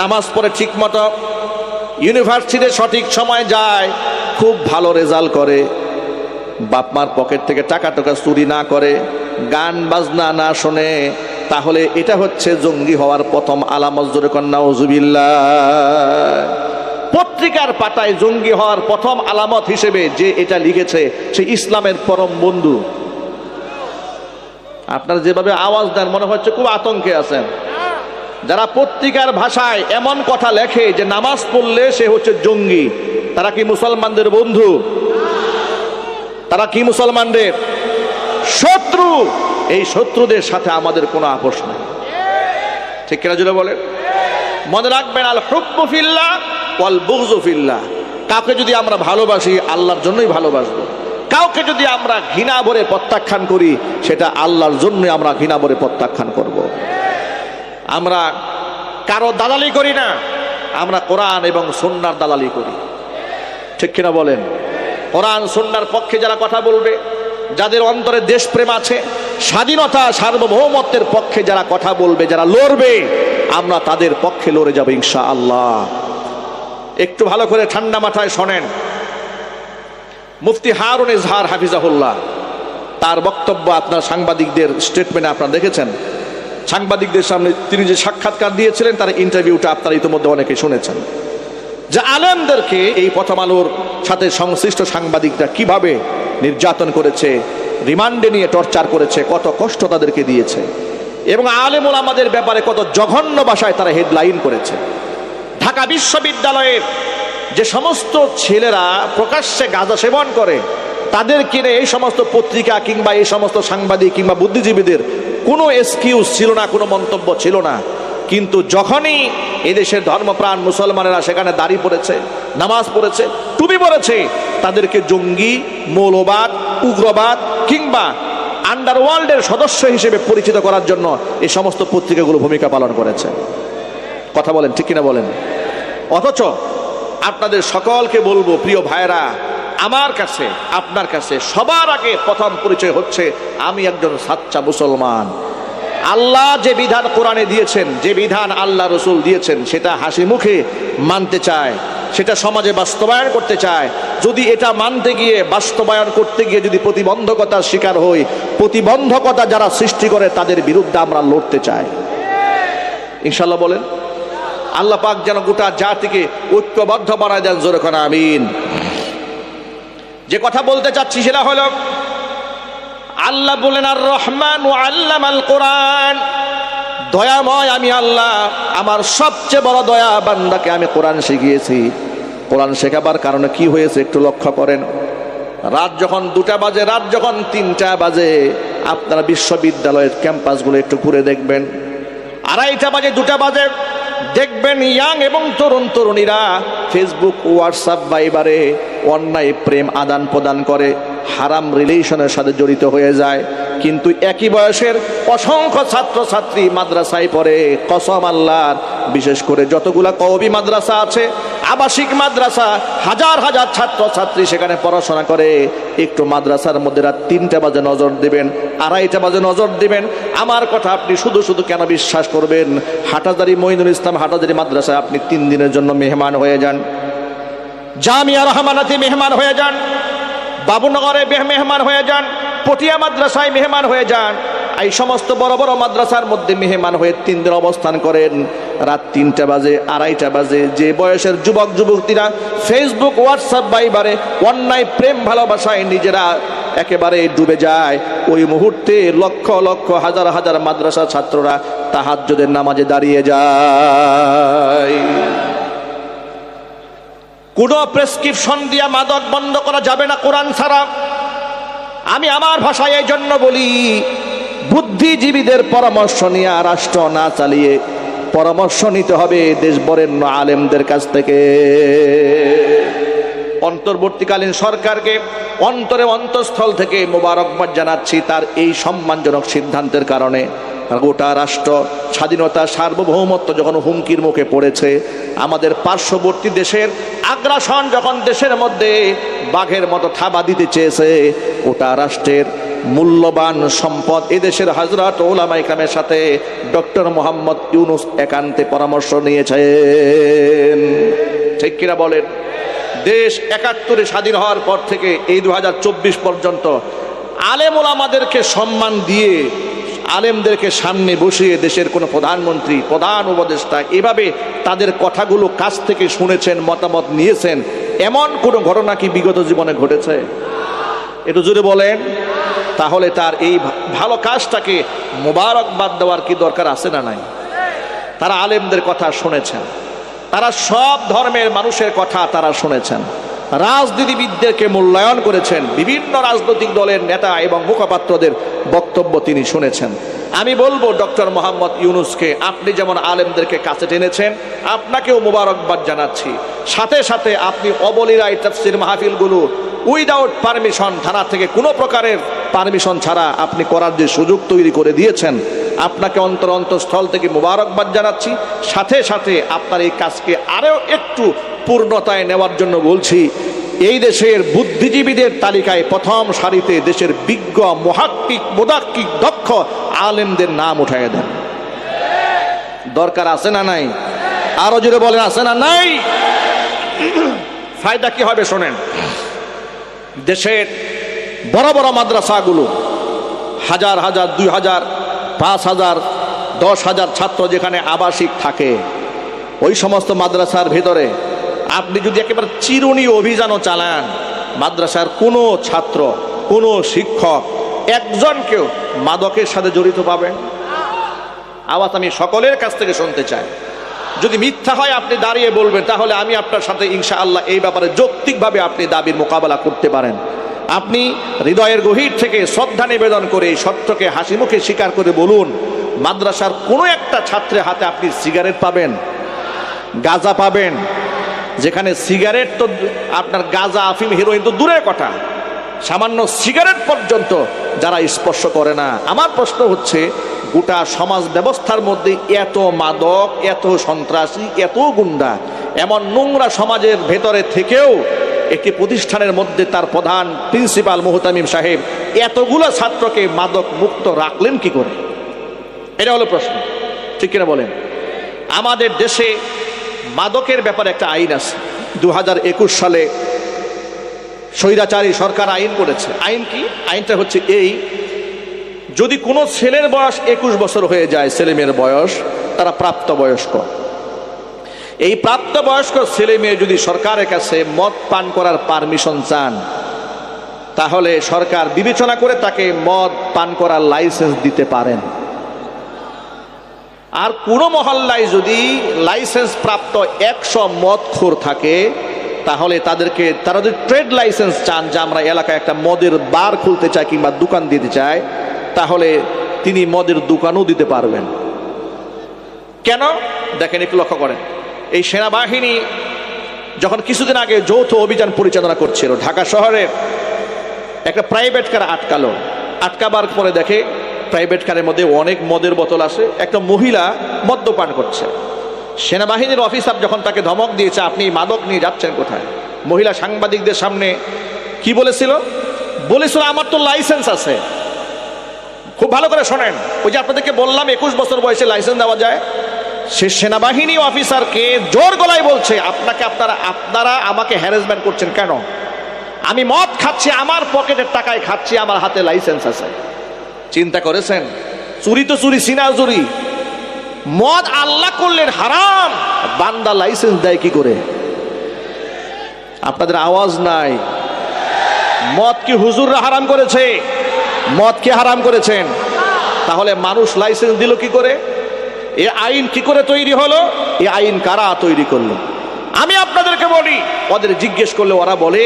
নামাজ পড়ে ঠিক মতো, ইউনিভার্সিটিতে সঠিক সময় যায়, খুব ভালো রেজাল্ট করে, বাপমার পকেট থেকে টাকা চুরি না করে, গান বাজনা না শোনে, তাহলে এটা হচ্ছে জঙ্গি হওয়ার প্রথম আলামত। জোরে কন্যা নাউজুবিল্লাহ। পত্রিকার পাতায় জঙ্গি হওয়ার প্রথম আলামত হিসেবে যে এটা লিখেছে সে ইসলামের পরম বন্ধু। আপনারা যেভাবে আওয়াজ দেন মনে হচ্ছে খুব আতঙ্কে আছেন। যারা পত্রিকার ভাষায় এমন কথা লেখে যে নামাজ পড়লে সে হচ্ছে জঙ্গি, তারা কি মুসলমানদের বন্ধু? তারা কি মুসলমানদের শত্রু? এই শত্রুদের সাথে আমাদের কোনো আপোষ নাই। ঠিক কিনা জুড়ে বলেন? মনে রাখবেন, আল হুব্বু ফিল্লাহ ওয়াল বুগযু ফিল্লাহ। কাউকে যদি আমরা ভালোবাসি আল্লাহর জন্যই ভালোবাসবো, কাউকে যদি আমরা ঘৃণা ভরে প্রত্যাখ্যান করি সেটা আল্লাহর জন্যই আমরা ঘৃণা ভরে প্রত্যাখ্যান করব। আমরা কারো দালালি করি না, আমরা কোরআন এবং সুন্নাহর দালালি করি। ঠিক কিনা বলেন? কোরআন সুন্নাহর পক্ষে যারা কথা বলবে, যাদের অন্তরে দেশপ্রেম আছে, স্বাধীনতা সার্বভৌমত্বের পক্ষে যারা কথা বলবে, যারা লড়বে, আমরা তাদের পক্ষে লড়ে যাব ইনশাআল্লাহ। একটু ভালো করে ঠান্ডা মাথায় শোনেন। মুফতি হারুন ইজহার হাফিজাহুল্লাহ, তার বক্তব্য আপনার সাংবাদিকদের স্টেটমেন্টে আপনারা দেখেছেন। সাংবাদিকদের সামনে তিনি যে সাক্ষাৎকার দিয়েছিলেন তার ইন্টারভিউটা আপনারা ইতিমধ্যে অনেকে শুনেছেন, যে আলেমদেরকে এই প্রথম আলোর সাথে সংশ্লিষ্ট সাংবাদিকরা কিভাবে নির্যাতন করেছে, রিমান্ডে নিয়ে টর্চার করেছে, কত কষ্ট তাদেরকে দিয়েছে, এবং আলেম ওলামাদের ব্যাপারে কত জঘন্য ভাষায় তারা হেডলাইন করেছে। ঢাকা বিশ্ববিদ্যালয়ের যে সমস্ত ছেলেরা প্রকাশ্যে গাঁজা সেবন করে তাদের কিনে এই সমস্ত পত্রিকা কিংবা এই সমস্ত সাংবাদিক কিংবা বুদ্ধিজীবীদের কোনো এক্সকিউজ ছিল না, কোনো মন্তব্য ছিল না। কিন্তু যখনই এদেশের ধর্মপ্রাণ মুসলমানেরা সেখানে দাড়ি পড়েছে, নামাজ পড়েছে, টুপি পড়েছে, তাদেরকে জঙ্গি, মৌলবাদ, উগ্রবাদ কিংবা আন্ডারওয়ার্ল্ডের সদস্য হিসেবে পরিচিত করার জন্য এই সমস্ত পত্রিকাগুলো ভূমিকা পালন করেছে। কথা বলেন, ঠিক কিনা বলেন? অথচ আপনাদের সকলকে বলবো, প্রিয় ভাইরা, আমার কাছে আপনার কাছে সবার আগে প্রথম পরিচয় হচ্ছে আমি একজন সাচ্চা মুসলমান। আল্লাহ যে বিধান কোরআনে দিয়েছেন, যে বিধান আল্লাহ রসুল দিয়েছেন, সেটা হাসি মুখে মানতে চায়, সেটা সমাজে বাস্তবায়ন করতে চায়। যদি এটা মানতে গিয়ে, বাস্তবায়ন করতে গিয়ে যদি প্রতিবন্ধকতার শিকার হই, প্রতিবন্ধকতা যারা সৃষ্টি করে তাদের বিরুদ্ধে আমরা লড়তে চাই ইনশাল্লাহ। বলেন, আল্লাহ পাক যেন গোটা জাতিকে ঐক্যবদ্ধ বানায় দেন। জোরে করে আমিন। যে কথা বলতে চাচ্ছি সেটা হলো, আল্লাহ বলেন আর রহমান ওয়া আল্লামাল কোরআন, দয়াময় আমি আল্লাহ, আমার সবচেয়ে বড় দয়া বান্দাকে আমি কোরআন শিখিয়েছি। কোরআন শেখাবার কারণে কি হয়েছে একটু লক্ষ্য করেন। রাত যখন 2টা বাজে, রাত যখন 3টা বাজে, আপনারা বিশ্ববিদ্যালয়ের ক্যাম্পাসগুলো একটু ঘুরে দেখবেন। 2:30 বাজে, 2টা বাজে, দেখবেন ইয়াং এবং তরুণ তরুণীরা ফেসবুক, হোয়াটসঅ্যাপ, ভাইবারে অন্যায় প্রেম আদান প্রদান করে, হারাম রিলেশনের সাথে জড়িত হয়ে যায়। কিন্তু একই বয়সের অসংখ্য ছাত্রছাত্রী মাদ্রাসায় পড়ে, কসম আল্লাহর, বিশেষ করে যতগুলা কওমি মাদ্রাসা আছে, আবাসিক মাদ্রাসা, হাজার হাজার ছাত্রছাত্রী সেখানে পড়াশোনা করে। একটু মাদ্রাসার মধ্যে রাত 3টা বাজে নজর দিবেন, 2:30 বাজে নজর দিবেন। আমার কথা আপনি শুধু শুধু কেন বিশ্বাস করবেন? হাটাজারি মঈনুল ইসলাম হাটাজারি মাদ্রাসায় আপনি 3 দিনের জন্য মেহমান হয়ে যান, জামিয়া রহমানাতে মেহমান হয়ে যান, বাবুনগরে মেহমান হয়ে যান, পটিয়া মাদ্রাসায় মেহমান হয়ে যান, এই সমস্ত বড় বড় মাদ্রাসার মধ্যে মেহমান হয়ে 3 দিন অবস্থান করেন। রাত 3টা বাজে, 2:30 বাজে যে বয়সের যুবক যুবতীরা ফেসবুক, হোয়াটসঅ্যাপ, ভাইবারে অন্যায় প্রেম ভালোবাসায় নিজেরা একেবারে ডুবে যায়, ওই মুহূর্তে লক্ষ লক্ষ হাজার হাজার মাদ্রাসা ছাত্ররা তাহাজ্জুদের নামাজে দাঁড়িয়ে যায়। কোনো প্রেসক্রিপশন দিয়া মাদক বন্ধ করা যাবে না কোরআন ছাড়া। আমি আমার ভাষায় এই জন্য বলি, বুদ্ধিজীবীদের পরামর্শ নিয়ে রাষ্ট্র না চালিয়ে পরামর্শ নিতে হবে দেশ বরেণ্য আলেমদের কাছ থেকে। অন্তর্বর্তীকালীন সরকারকে অন্তরে অন্তঃস্থল থেকে মোবারকবাদ জানাচ্ছি তার এই সম্মানজনক সিদ্ধান্তের কারণে। গোটা রাষ্ট্র স্বাধীনতা সার্বভৌমত্ব যখন হুমকির মুখে পড়েছে, আমাদের পার্শ্ববর্তী দেশের আগ্রাসন যখন দেশের মধ্যে বাঘের মতো থাবা দিতে চেয়েছে, গোটা রাষ্ট্রের মূল্যবান সম্পদ এদেশের হযরত উলামায়ে কেরামের সাথে ডক্টর মোহাম্মদ ইউনূস একান্তে পরামর্শ নিয়েছেন। ঠিক কিনা বলেন? দেশ ৭১-এ স্বাধীন হওয়ার পর থেকে এই ২০২৪ পর্যন্ত আলেম ওলামাদেরকে সম্মান দিয়ে, আলেমদেরকে সামনে বসিয়ে দেশের কোনো প্রধানমন্ত্রী, প্রধান উপদেষ্টা এভাবে তাদের কথাগুলো কাছ থেকে শুনেছেন, মতামত নিয়েছেন, এমন কোনো ঘটনা কি বিগত জীবনে ঘটেছে? একটু জোরে বলেন। তাহলে তার এই ভালো কাজটাকে মোবারকবাদ দেওয়ার কি দরকার আছে না নাই? তারা আলেমদের কথা শুনেছেন, তারা সব ধর্মের মানুষের কথা তারা শুনেছেন, রাজনীতিবিদদেরকে মূল্যায়ন করেছেন, বিভিন্ন রাজনৈতিক দলের নেতা এবং মুখপাত্রদের বক্তব্য তিনি শুনেছেন। আমি বলবো ডক্টর মোহাম্মদ ইউনূসকে আপনি যেমন আলেমদেরকে কাছে টেনেছেন, আপনাকেও মোবারকবাদ জানাচ্ছি। সাথে সাথে আপনি অবলীলায় তাফসীর মাহফিলগুলো উইদাউট পারমিশন, থানা থেকে কোনো প্রকারের পারমিশন ছাড়া আপনি করার যে সুযোগ তৈরি করে দিয়েছেন, আপনাকে অন্তরস্থল থেকে মোবারকবাদ জানাচ্ছি। সাথে সাথে আপনার এই কাজকে আরও একটু পূর্ণতায় নেওয়ার জন্য বলছি, এই দেশের বুদ্ধিজীবীদের তালিকায় প্রথম সারিতে দেশের বিজ্ঞ, মুহাক্কিক, মুদাক্কিক, দক্ষ আলেমদের নাম উঠায় দেন। দরকার আছে না নাই? আরো জোরে বলেন, আছে না নাই? ফায়দা কি হবে শোনেন। দেশের বড় বড় মাদ্রাসাগুলো হাজার হাজার, ২,০০০, ৫,০০০, ১০,০০০ ছাত্র যেখানে আবাসিক থাকে, ওই সমস্ত মাদ্রাসার ভেতরে আপনি যদি একেবারে চিরুনি অভিযানও চালান, মাদ্রাসার কোনো ছাত্র, কোনো শিক্ষক একজনকেও মাদকের সাথে জড়িত পাবেন? আওয়াজ আমি সকলের কাছ থেকে শুনতে চাই। যদি মিথ্যা হয় আপনি দাঁড়িয়ে বলবেন, তাহলে আমি আপনার সাথে ইনশাআল্লাহ এই ব্যাপারে যৌক্তিকভাবে আপনি দাবির মোকাবেলা করতে পারেন। আপনি হৃদয়ের গভীর থেকে শ্রদ্ধা নিবেদন করে এই সত্যকে হাসি মুখে স্বীকার করে বলুন, মাদ্রাসার কোনো একটা ছাত্রের হাতে আপনি সিগারেট পাবেন, গাঁজা পাবেন, যেখানে সিগারেট তো আপনার গাঁজা, আফিম, হেরোইন তো দূরের কথা, সামান্য সিগারেট পর্যন্ত যারা স্পর্শ করে না। আমার প্রশ্ন হচ্ছে, গোটা সমাজ ব্যবস্থার মধ্যে এত মাদক, এত সন্ত্রাসী, এত গুন্ডা, এমন নোংরা সমাজের ভেতরে থেকেও একটি প্রতিষ্ঠানের মধ্যে তার প্রধান প্রিন্সিপাল মুহতামিম সাহেব এতগুলো ছাত্রকে মাদক মুক্ত রাখলেন কি করে? এটা হলো প্রশ্ন। ঠিক কিনা বলেন? আমাদের দেশে মাদকের ব্যাপারে একটা আইন আছে। ২০২১ সালে স্বৈরাচারী সরকার আইন করেছে। আইন কি? আইনটা হচ্ছে এই, যদি কোনো ছেলের বয়স ২১ বছর হয়ে যায়, ছেলে মেয়ের বয়স, তারা প্রাপ্তবয়স্ক। এই প্রাপ্তবয়স্ক ছেলে মেয়ে যদি সরকারের কাছে মদ পান করার পারমিশন চান, তাহলে সরকার বিবেচনা করে তাকে মদ পান করার লাইসেন্স দিতে পারেন। আর কোনো মহল্লায় যদি লাইসেন্স প্রাপ্ত ১০০ মদখোর থাকে, তাহলে তারা যদি ট্রেড লাইসেন্স চান, যে আমরা এলাকায় একটা মদের বার খুলতে চাই কিংবা দোকান দিতে চাই, তাহলে তিনি মদের দোকানও দিতে পারবেন। কেন? দেখেন, একটু লক্ষ্য করেন। এই সেনাবাহিনী যখন কিছুদিন আগে যৌথ অভিযান পরিচালনা করছিল, ঢাকা শহরে একটা প্রাইভেট কার আটকালো। আটকাবার পরে দেখে প্রাইভেট কারের মধ্যে অনেক মদের বোতল আছে, একটা মহিলা মদ্যপান করছে। সেনাবাহিনীর অফিসার যখন তাকে ধমক দিয়েছে, আপনি মাদক নিয়ে যাচ্ছেন কোথায়, মহিলা সাংবাদিকদের সামনে কি বলেছিল? বলেছিল, আমার তো লাইসেন্স আছে। খুব ভালো করে শোনেন, ওই যে আপনাদেরকে বললাম ২১ বছর বয়সে লাইসেন্স দেওয়া যায়। সে সেনাবাহিনী অফিসারকে জোর গলায় বলছে, আপনারা আমাকে হ্যারাসমেন্ট করছেন কেন? আমি মদ খাচ্ছি, আমার পকেটের টাকায় খাচ্ছি, আমার হাতে লাইসেন্স আছে। চিন্তা করেছেন? চুরি তো চুরি, সিনা চুরি। মদ আল্লাহ করলেন হারাম, বান্দা লাইসেন্স দেয় কি করে? আপনাদের আওয়াজ নাই। মদ কি হুজুররা হারাম করেছে? মদ কে হারাম করেছেন? তাহলে মানুষ লাইসেন্স দিল কি করে? এ আইন কি করে তৈরি হলো? এই আইন কারা তৈরি করলো? আমি আপনাদেরকে বলি, ওদের জিজ্ঞেস করলে ওরা বলে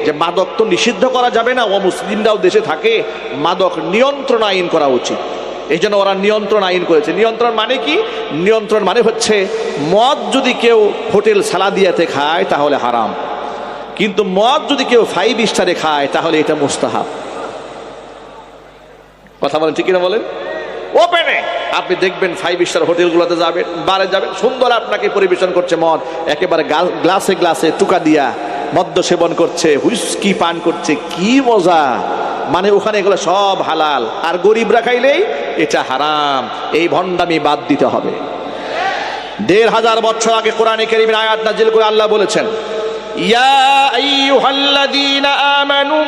যে মাদক তো নিষিদ্ধ করা যাবে না, অমুসলিমরাও দেশে থাকে, মাদক নিয়ন্ত্রণ আইন করা উচিত। এই জন্য ওরা নিয়ন্ত্রণ আইন করেছে। নিয়ন্ত্রণ মানে কি? নিয়ন্ত্রণ মানে হচ্ছে, মদ যদি কেউ হোটেল সালাদিয়াতে খায় তাহলে হারাম, কিন্তু মদ যদি কেউ 5 স্টারে খায় তাহলে এটা মুস্তাহাব। কথা বলেন, ঠিক কিনা বলেন? ওপেনে। আপনি দেখবেন 5 স্টার হোটেলগুলোতে যাবেন, বারে যাবেন, সুন্দর আপনাকে পরিবেশন করছে মদ, একেবারে গ্লাসে গ্লাসে টুকা দিয়া মদ্য সেবন করছে, হুইস্কি পান করছে, কি মজা। মানে ওখানে এগুলো সব হালাল, আর গরিবরা খাইলেই এটা হারাম। এই ভণ্ডামি বাদ দিতে হবে। 1500 বছর আগে কোরআনে কারীমের আয়াত নাযিল করে আল্লাহ বলেছেন, ইয়া আইয়ুহাল্লাযীনা আমানু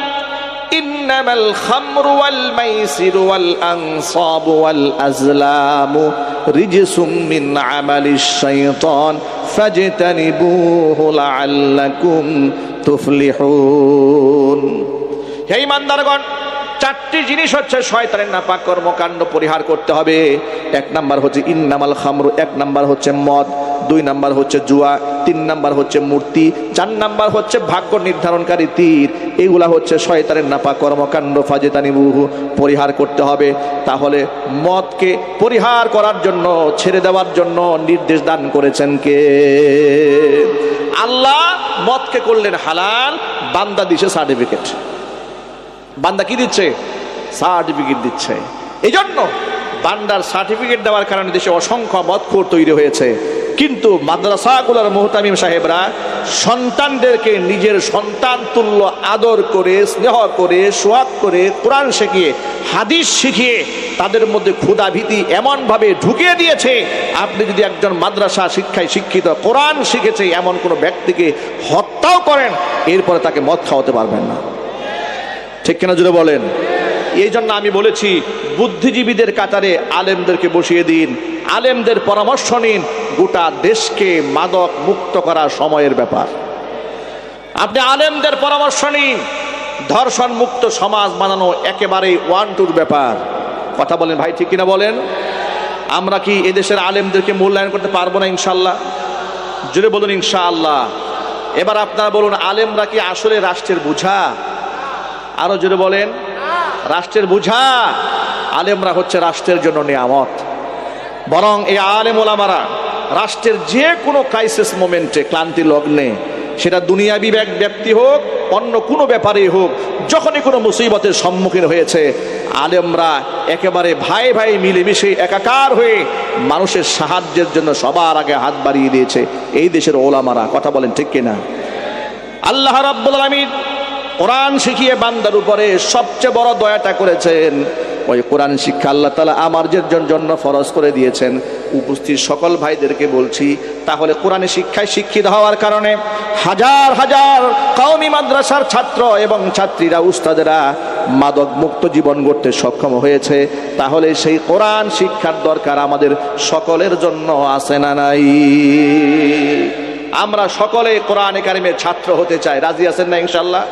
ইন্নামাল খামরু ওয়াল মাইসিরু ওয়াল আনসাবু ওয়াল আজলামু রিজসুম মিন আমালিশ শাইতান ফাজতানিবুহু লাআল্লাকুম তুফলিহুন। হে ঈমানদারগণ, 4টি জিনিস হচ্ছে শয়তানের নাপাক কর্মকাণ্ড পরিহার করতে হবে। 1 নাম্বার হচ্ছে ইন্নামাল খামরু, 1 নাম্বার হচ্ছে মদ, 2 নাম্বার হচ্ছে জুয়া, 3 নাম্বার হচ্ছে মূর্তি, 4 নাম্বার হচ্ছে ভাগ্য নির্ধারণকারী তীর। এগুলা হচ্ছে শয়তানের নাপাক কর্মকাণ্ড, ফাজতানিবুহু, পরিহার করতে হবে। তাহলে মদকে পরিহার করার জন্য, ছেড়ে দেওয়ার জন্য নির্দেশ দান করেছেন কে? আল্লাহ। মদকে করলেন হালাল, বান্দা দিছে সার্টিফিকেট। বান্দা কি দিচ্ছে? সার্টিফিকেট দিচ্ছে। এই জন্য বান্দার সার্টিফিকেট দেওয়ার কারণে দেশে অসংখ্য মদখোর তৈরি হয়েছে। কিন্তু মাদ্রাসাগুলোর মুহতামিম সাহেবরা সন্তানদেরকে নিজের সন্তান তুল্য আদর করে, স্নেহ করে, সোহাগ করে, কোরআন শিখিয়ে, হাদিস শিখিয়ে তাদের মধ্যে ক্ষুধা ভীতি এমনভাবে ঢুকিয়ে দিয়েছে, আপনি যদি একজন মাদ্রাসা শিক্ষায় শিক্ষিত, কোরআন শিখেছে এমন কোনো ব্যক্তিকে হত্যাও করেন, এরপরে তাকে মদ খাওয়াতে পারবেন না। ঠিক কিনা জুড়ে বলেন? এই জন্য আমি বলেছি, বুদ্ধিজীবীদের কাতারে আলেমদেরকে বসিয়ে দিন, আলেমদের পরামর্শ নিন। গোটা দেশকে মাদক মুক্ত করা সময়ের ব্যাপার। আপনি আলেমদের পরামর্শ নিন। ধর্ষণ মুক্ত সমাজ বানানো একেবারে 1-2 ব্যাপার। কথা বলেন ভাই, ঠিক কিনা বলেন? আমরা কি এদেশের আলেমদেরকে মূল্যায়ন করতে পারবো না ইনশাআল্লাহ? জুড়ে বলুন ইনশাআল্লাহ। এবার আপনারা বলুন, আলেমরা কি আসলে রাষ্ট্রের বোঝা? আরো জোরে বলেন, রাষ্ট্রের বোঝা? আলেমরা হচ্ছে রাষ্ট্রের জন্য নিয়ামত। বরং এই আলেম ওলামারা রাষ্ট্রের যে কোনো ক্রাইসিস মোমেন্টে, ক্লান্তি লগ্নে, সেটা দুনিয়াবি ব্যক্তি হোক, অন্য কোনো ব্যাপারেই হোক, যখনই কোনো মুসিবতের সম্মুখীন হয়েছে, আলেমরা একেবারে ভাই ভাই মিলেমিশে একাকার হয়ে মানুষের সাহায্যের জন্য সবার আগে হাত বাড়িয়ে দিয়েছে এই দেশের ওলামারা। কথা বলেন ঠিক কিনা? আল্লাহ রাব্বুল আলামিন কোরআন শিখিয়ে বান্দার উপরে সবচেয়ে বড় দয়াটা করেছেন। ওই কোরআন শিক্ষা আল্লাহ তাআলা আমাদের জন্য ফরজ করে দিয়েছেন। উপস্থিত সকল ভাইদেরকে বলছি, তাহলে কোরআনে শিক্ষায় শিক্ষিত হওয়ার কারণে হাজার হাজার কওমি মাদ্রাসার ছাত্র এবং ছাত্রীরা, উস্তাদেরা মাদক মুক্ত জীবন গড়তে সক্ষম হয়েছে। তাহলে সেই কোরআন শিক্ষার দরকার আমাদের সকলের জন্য আছে না নাই? আমরা সকলে কোরআনে কারিমের ছাত্র হতে চাই। রাজি আছেন না ইনশাআল্লাহ?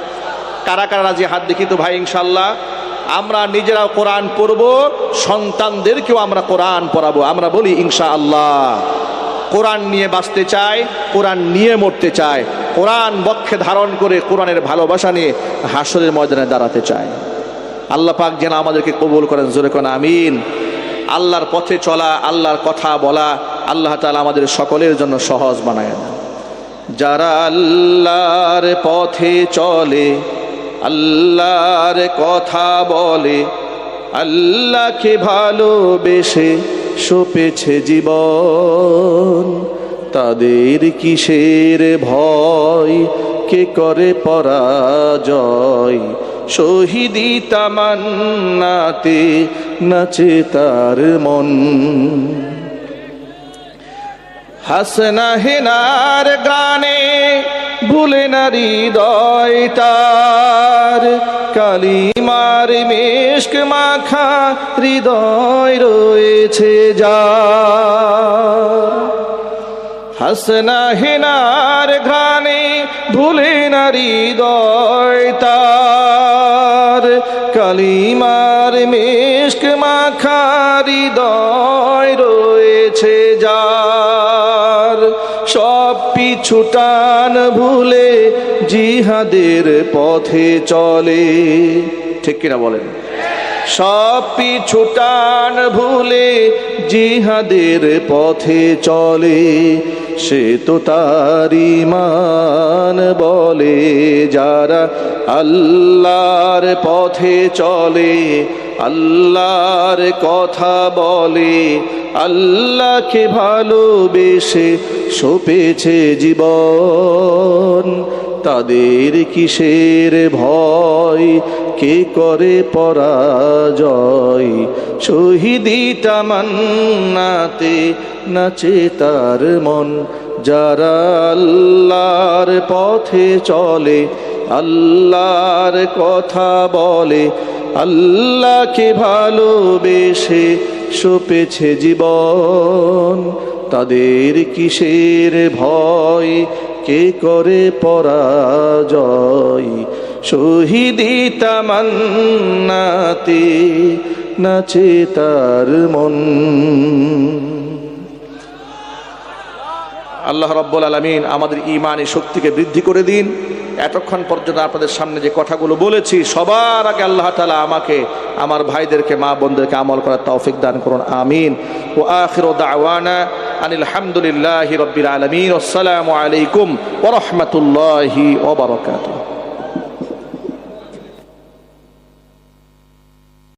কারা কারা রাজি? হাত দেখি তো ভাই। ইনশাআল্লাহ আমরা নিজেরাও কোরআন পড়ব, সন্তানদেরকেও আমরা কোরআন পড়াবো। আমরা বলি ইনশাআল্লাহ। কোরআন নিয়ে বাঁচতে চাই, কোরআন নিয়ে মরতে চাই, কোরআন বক্ষে ধারণ করে কোরআনের ভালোবাসা নিয়ে হাসরের ময়দানে দাঁড়াতে চাই। আল্লাহ পাক যেন আমাদেরকে কবুল করেন। জোরে কোন আমিন। আল্লাহর পথে চলা, আল্লাহর কথা বলা আল্লাহ তাআলা আমাদের সকলের জন্য সহজ বানায় দেন। যারা আল্লাহর পথে চলে, আল্লাহর কথা বলে, আল্লাহকে ভালোবেসে সপেছে জীবন, তাদের কিসের ভয়, কে করে পরাজয়, শহীদি তামান্নাতে নাচে তার মন। হাসনা হেনার গানে ভুলে না হৃদয় তার, কালিমার মিশক মাখা হৃদয় রয়েছে যার। হাসনা হেনার গানে ভুলে না হৃদয় তার, কালিমার মিশক মাখা হৃদয় রয়েছে যার। সব পিছুটান ভুলে জিহাদের পথে চলে। ঠিক কিনা বলেন? সব পিছুটান ভুলে জিহাদের পথে চলে, সে তো তার ঈমান বলে। যারা আল্লাহর পথে চলে, আল্লাহর কথা বলে, আল্লাহকে ভালোবেসে সপেছে জীবন, তাদের কিসের ভয়, কে করে পরাজয়, শহীদি তামান্নাতে নাচে তার মন। যারা আল্লাহর পথে চলে, আল্লাহর কথা বলে, আল্লাহকে ভালোবেসে সপেছে জীবন, তাদের কিসের ভয়, কে করে পরাজয়, শহীদি তামান্নাতে নাচে তার মন। আল্লাহ রাব্বুল আলামিন আমাদের ঈমানি শক্তিকে বৃদ্ধি করে দিন। এতক্ষণ পর্যন্ত আপনাদের সামনে যে কথাগুলো বলেছি, সবার আগে আল্লাহ তাআলা আমাকে, আমার ভাইদেরকে, মা বোনদেরকে আমল করার তৌফিক দান করুন, আমিন। ওয়া আখিরু দাওয়ানা আনিল হামদুলিল্লাহি রাব্বিল আলামিন। আসসালামু আলাইকুম ওয়া রাহমাতুল্লাহি ওয়া বারাকাতুহু।